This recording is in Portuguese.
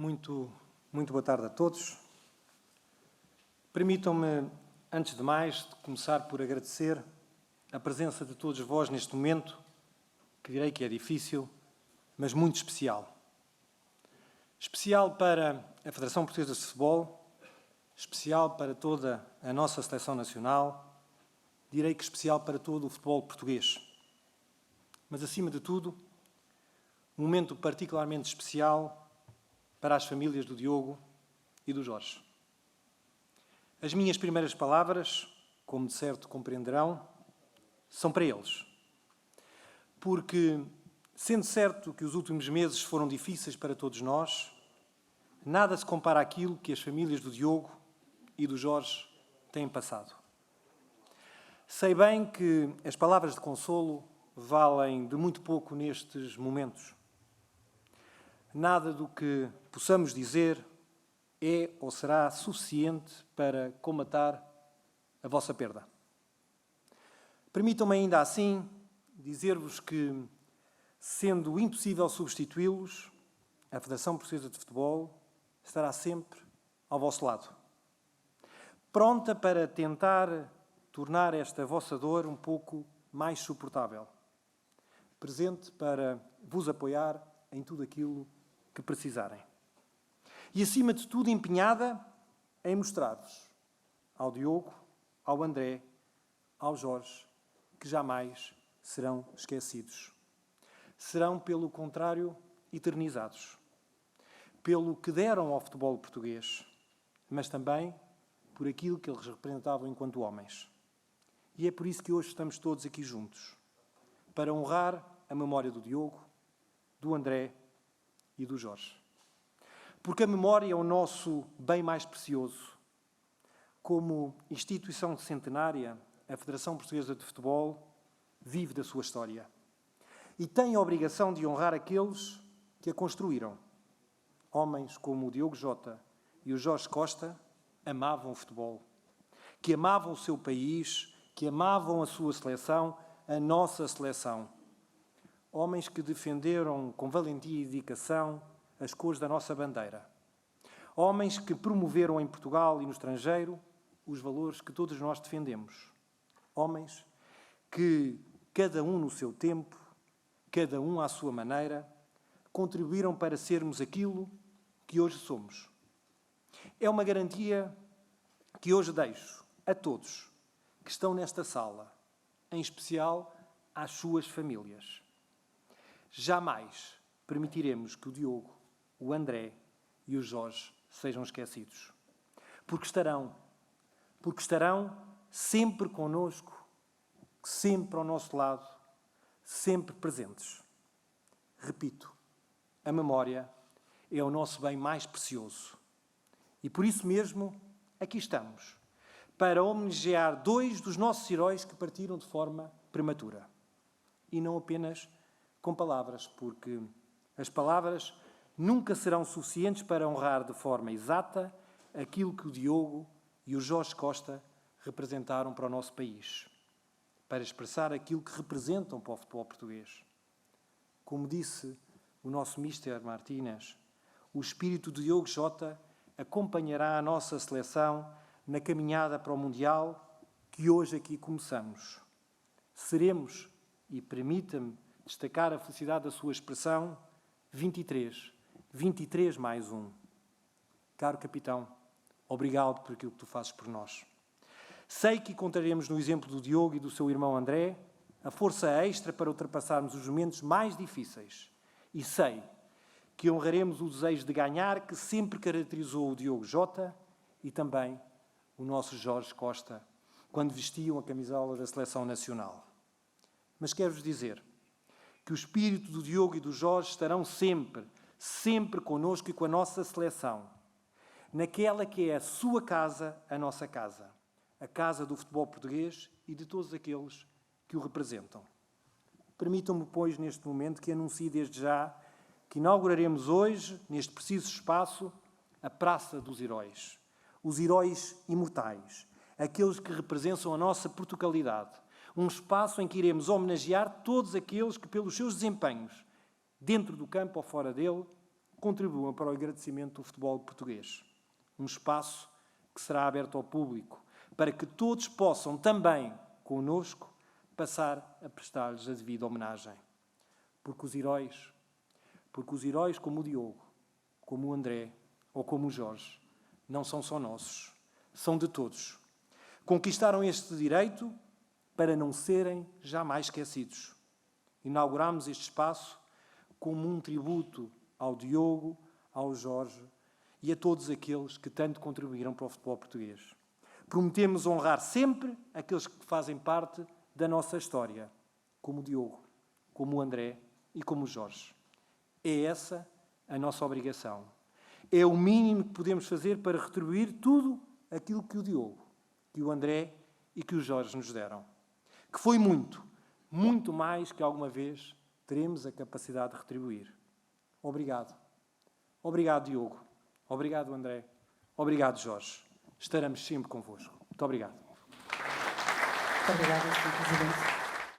Muito boa tarde a todos. Permitam-me, antes de mais, começar por agradecer a presença de todos vós neste momento, que direi que é difícil, mas muito especial. Especial para a Federação Portuguesa de Futebol, especial para toda a nossa seleção nacional, direi que especial para todo o futebol português. Mas, acima de tudo, um momento particularmente especial para as famílias do Diogo e do Jorge. As minhas primeiras palavras, como de certo compreenderão, são para eles. Porque, sendo certo que os últimos meses foram difíceis para todos nós, nada se compara àquilo que as famílias do Diogo e do Jorge têm passado. Sei bem que as palavras de consolo valem de muito pouco nestes momentos. Nada do que possamos dizer é ou será suficiente para colmatar a vossa perda. Permitam-me ainda assim dizer-vos que, sendo impossível substituí-los, a Federação Portuguesa de Futebol estará sempre ao vosso lado, pronta para tentar tornar esta vossa dor um pouco mais suportável, presente para vos apoiar em tudo aquilo que precisarem. E, acima de tudo, empenhada em mostrar-vos ao Diogo, ao André, ao Jorge, que jamais serão esquecidos. Serão, pelo contrário, eternizados. Pelo que deram ao futebol português, mas também por aquilo que eles representavam enquanto homens. E é por isso que hoje estamos todos aqui juntos, para honrar a memória do Diogo, do André e do Jorge. Porque a memória é o nosso bem mais precioso. Como instituição centenária, a Federação Portuguesa de Futebol vive da sua história e tem a obrigação de honrar aqueles que a construíram. Homens como o Diogo Jota e o Jorge Costa amavam o futebol, que amavam o seu país, que amavam a sua seleção, a nossa seleção. Homens que defenderam com valentia e dedicação as cores da nossa bandeira. Homens que promoveram em Portugal e no estrangeiro os valores que todos nós defendemos. Homens que, cada um no seu tempo, cada um à sua maneira, contribuíram para sermos aquilo que hoje somos. É uma garantia que hoje deixo a todos que estão nesta sala, em especial às suas famílias. Jamais permitiremos que o Diogo, o André e o Jorge sejam esquecidos. Porque estarão sempre connosco, sempre ao nosso lado, sempre presentes. Repito, a memória é o nosso bem mais precioso. E por isso mesmo, aqui estamos, para homenagear dois dos nossos heróis que partiram de forma prematura. E não apenas com palavras, porque as palavras nunca serão suficientes para honrar de forma exata aquilo que o Diogo e o Jorge Costa representaram para o nosso país, para expressar aquilo que representam para o futebol português. Como disse o nosso Mister Martínez, o espírito de Diogo Jota acompanhará a nossa seleção na caminhada para o Mundial que hoje aqui começamos. Seremos, e permita-me destacar a felicidade da sua expressão, 23 mais um. Caro capitão, obrigado por aquilo que tu fazes por nós. Sei que encontraremos no exemplo do Diogo e do seu irmão André a força extra para ultrapassarmos os momentos mais difíceis. E sei que honraremos o desejo de ganhar que sempre caracterizou o Diogo Jota e também o nosso Jorge Costa, quando vestiam a camisola da Seleção Nacional. Mas quero-vos dizer que o espírito do Diogo e do Jorge estarão sempre connosco e com a nossa seleção, naquela que é a sua casa, a nossa casa, a casa do futebol português e de todos aqueles que o representam. Permitam-me, pois, neste momento, que anuncie desde já que inauguraremos hoje, neste preciso espaço, a Praça dos Heróis. Os heróis imortais, aqueles que representam a nossa Portugalidade. Um espaço em que iremos homenagear todos aqueles que, pelos seus desempenhos, dentro do campo ou fora dele, contribuam para o agradecimento do futebol português. Um espaço que será aberto ao público, para que todos possam também, connosco, passar a prestar-lhes a devida homenagem. Porque os heróis como o Diogo, como o André ou como o Jorge, não são só nossos, são de todos. Conquistaram este direito para não serem jamais esquecidos. Inauguramos este espaço como um tributo ao Diogo, ao Jorge e a todos aqueles que tanto contribuíram para o futebol português. Prometemos honrar sempre aqueles que fazem parte da nossa história, como o Diogo, como o André e como o Jorge. É essa a nossa obrigação. É o mínimo que podemos fazer para retribuir tudo aquilo que o Diogo, que o André e que o Jorge nos deram. Que foi muito, muito mais que alguma vez teremos a capacidade de retribuir. Obrigado. Obrigado, Diogo. Obrigado, André. Obrigado, Jorge. Estaremos sempre convosco. Muito obrigado. Muito obrigada, Sr. Presidente.